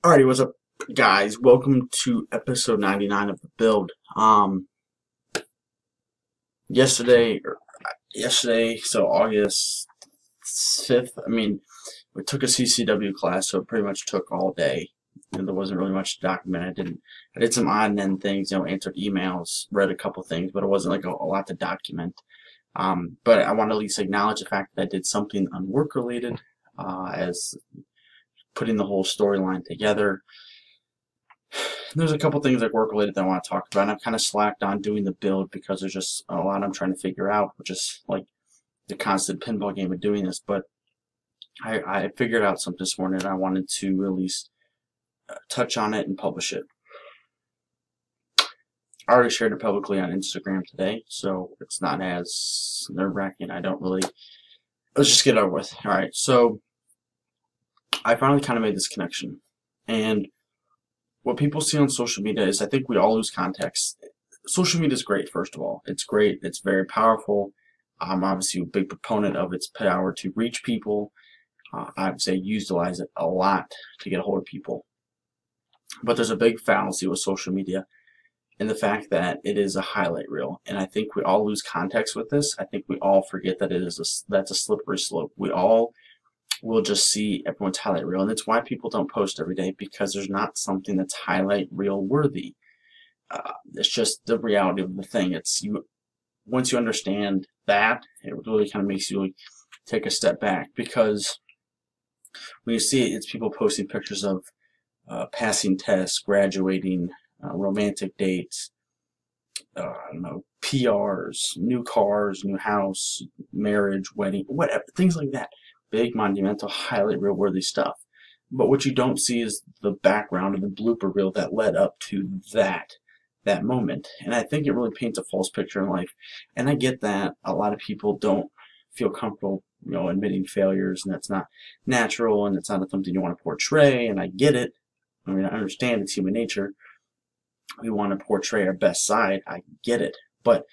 Alrighty, what's up, guys? Welcome to episode 99 of the build. Yesterday, so August 5th. We took a CCW class, so it pretty much took all day, and there wasn't really much to document. I did some odd and end things, answered emails, read a couple things, but it wasn't like a lot to document. But I want to at least acknowledge the fact that I did something unwork related, as putting the whole storyline together. There's a couple things like work related that I want to talk about, and I've kind of slacked on doing the build because there's just a lot I'm trying to figure out, which is like the constant pinball game of doing this. But I figured out something this morning, and I wanted to at least touch on it and publish it. I already shared it publicly on Instagram today, so it's not as nerve-wracking. Let's just get it over with. Alright, so I finally kind of made this connection, and what people see on social media is I think we all lose context. Social media is great, first of all. It's great. It's very powerful. I'm obviously a big proponent of its power to reach people. I would say utilize it a lot to get a hold of people. But there's a big fallacy with social media in the fact that it is a highlight reel. And I think we all lose context with this. I think we all forget that that's a slippery slope. We all will just see everyone's highlight reel, and it's why people don't post every day, because there's not something that's highlight reel worthy. It's just the reality of the thing. Once you understand that, it really kind of makes you take a step back, because when you see it, it's people posting pictures of passing tests, graduating, romantic dates, I don't know, PRs, new cars, new house, marriage, wedding, whatever, things like that. Big, monumental, highlight reel worthy stuff. But what you don't see is the background and the blooper reel that led up to that moment. And I think it really paints a false picture in life. And I get that a lot of people don't feel comfortable, admitting failures, and that's not natural, and it's not something you want to portray, and I get it. I understand it's human nature. We want to portray our best side. I get it. But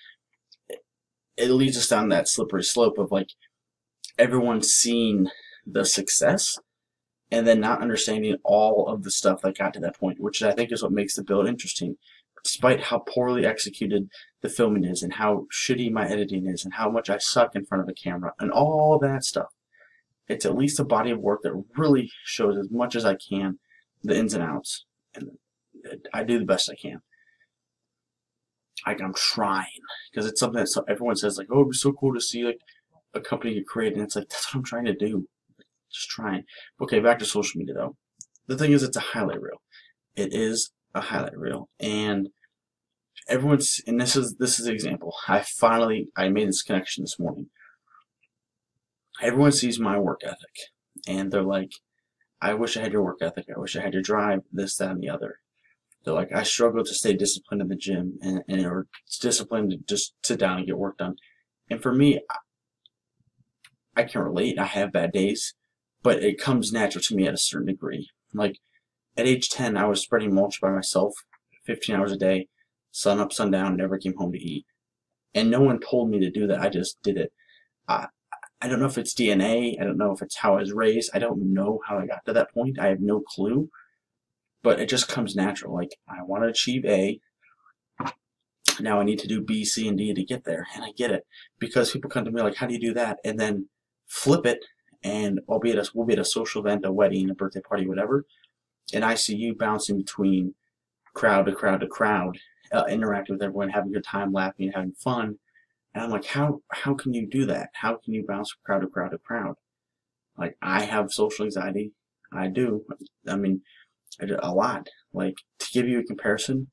it leads us down that slippery slope of like, everyone's seeing the success and then not understanding all of the stuff that got to that point, which I think is what makes the build interesting. Despite how poorly executed the filming is, and how shitty my editing is, and how much I suck in front of a camera, and all that stuff, it's at least a body of work that really shows as much as I can the ins and outs, and I do the best I can. I'm trying, because it's something that everyone says, like, oh, it'd be so cool to see like a company you create, and it's like, that's what I'm trying to do. Just trying. Okay, back to social media though. The thing is, it's a highlight reel. It is a highlight reel, and this is the example. I made this connection this morning. Everyone sees my work ethic, and they're like, I wish I had your work ethic. I wish I had your drive, this, that, and the other. They're like, I struggle to stay disciplined in the gym, or disciplined to just sit down and get work done. And for me, I can relate. I have bad days, but it comes natural to me at a certain degree. Like at age 10, I was spreading mulch by myself, 15 hours a day, sun up, sun down, never came home to eat. And no one told me to do that. I just did it. I don't know if it's DNA. I don't know if it's how I was raised. I don't know how I got to that point. I have no clue. But it just comes natural. Like, I want to achieve A. Now I need to do B, C, and D to get there. And I get it. Because people come to me like, how do you do that? And then flip it, and we'll be at a social event, a wedding, a birthday party, whatever, and I see you bouncing between crowd to crowd to crowd, interacting with everyone, having a good time, laughing, having fun, and I'm like, how can you do that? How can you bounce from crowd to crowd to crowd? Like, I have social anxiety. I do. I do a lot. Like, to give you a comparison,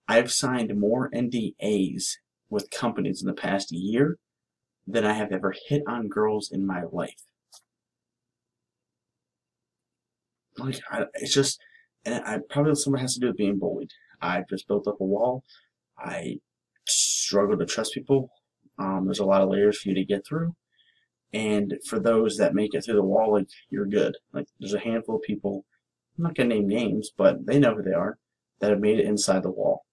I've signed more NDAs with companies in the past year than I have ever hit on girls in my life. Like, it's just, and probably some of it has to do with being bullied. I've just built up a wall. I struggle to trust people. There's a lot of layers for you to get through. And for those that make it through the wall, like, you're good. Like, there's a handful of people, I'm not going to name names, but they know who they are, that have made it inside the wall.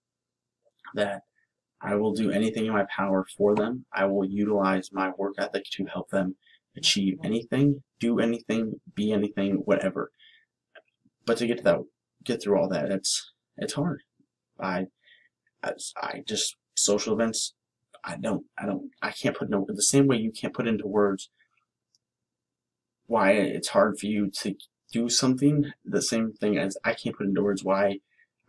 That I will do anything in my power for them. I will utilize my work ethic to help them achieve anything, do anything, be anything, whatever. But to get to that get through all that. It's hard. I just social events. I can't put the same way you can't put into words why it's hard for you to do something. The same thing as I can't put into words why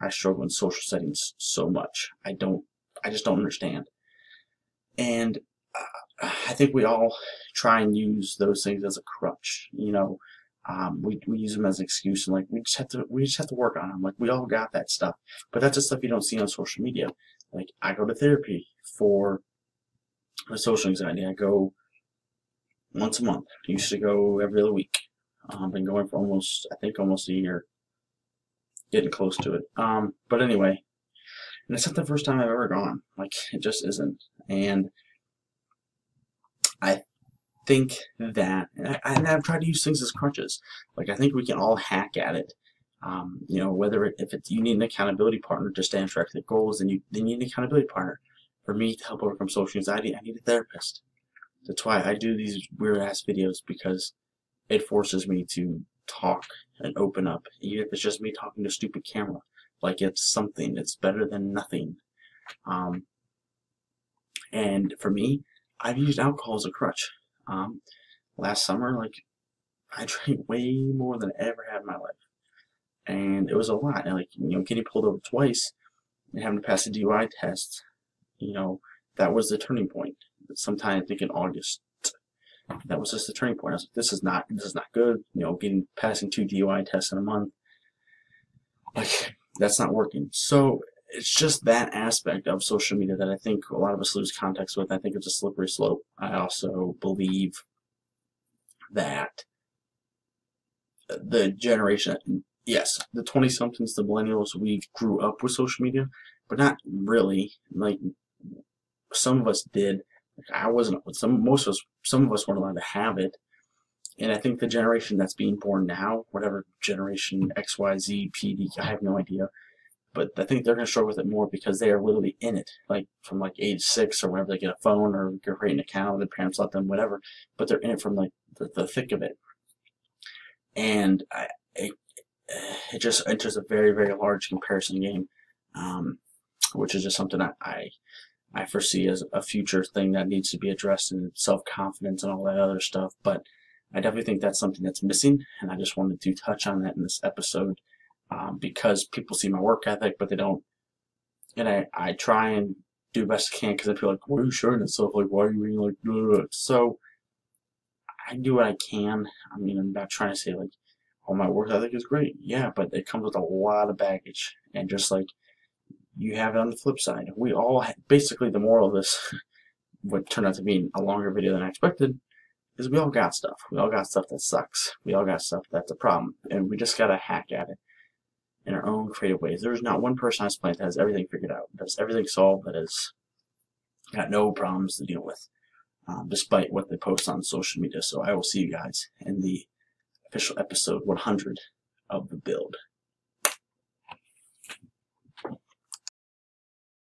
I struggle in social settings so much. I just don't understand. And I think we all try and use those things as a crutch. You know, we use them as an excuse, and like we just have to work on them. Like we all got that stuff, but that's the stuff you don't see on social media. Like I go to therapy for my social anxiety. I go once a month. I used to go every other week. Been going for almost a year, getting close to it. But anyway, and it's not the first time I've ever gone. Like it just isn't. And I think that, and I've tried to use things as crutches. Like I think we can all hack at it. You know, you need an accountability partner to stay on track to the goals, then you need an accountability partner. For me to help overcome social anxiety, I need a therapist. That's why I do these weird ass videos, because it forces me to talk and open up, even if it's just me talking to a stupid camera. Like it's something. It's better than nothing. And for me, I've used alcohol as a crutch. Last summer, like I drank way more than I ever had in my life, and it was a lot. And like, you know, getting pulled over twice and having to pass a DUI test, you know, that was the turning point. Sometime I think in August, that was just the turning point. I was like, this is not good. You know, passing 2 DUI tests in a month, like that's not working. So it's just that aspect of social media that I think a lot of us lose context with. I think it's a slippery slope. I also believe that the generation, yes, the 20-somethings, the millennials, we grew up with social media, but not really. Like some of us did. Like I wasn't. Some of us weren't allowed to have it. And I think the generation that's being born now, whatever generation X, Y, Z, P, D, I have no idea. But I think they're going to struggle with it more because they are literally in it, like from like age 6 or whenever they get a phone or create an account, their parents let them, whatever. But they're in it from like the thick of it, and it just enters a very, very large comparison game, which is just something I foresee as a future thing that needs to be addressed, in self-confidence and all that other stuff. But I definitely think that's something that's missing, and I just wanted to touch on that in this episode. Because people see my work ethic, but they don't. And I try and do the best I can, because I feel like, why are you sharing this stuff? Like, why are you being like, blah, blah, blah. So I do what I can. I mean, I'm not trying to say like, oh, my work ethic is great. Yeah, but it comes with a lot of baggage. And just like you have it on the flip side, we all basically, the moral of this, what turned out to be a longer video than I expected, is we all got stuff. We all got stuff that sucks. We all got stuff that's a problem, and we just gotta hack at it in our own creative ways. There's not one person on this planet that has everything figured out, that has everything solved, that has got no problems to deal with, despite what they post on social media. So I will see you guys in the official episode 100 of The Build.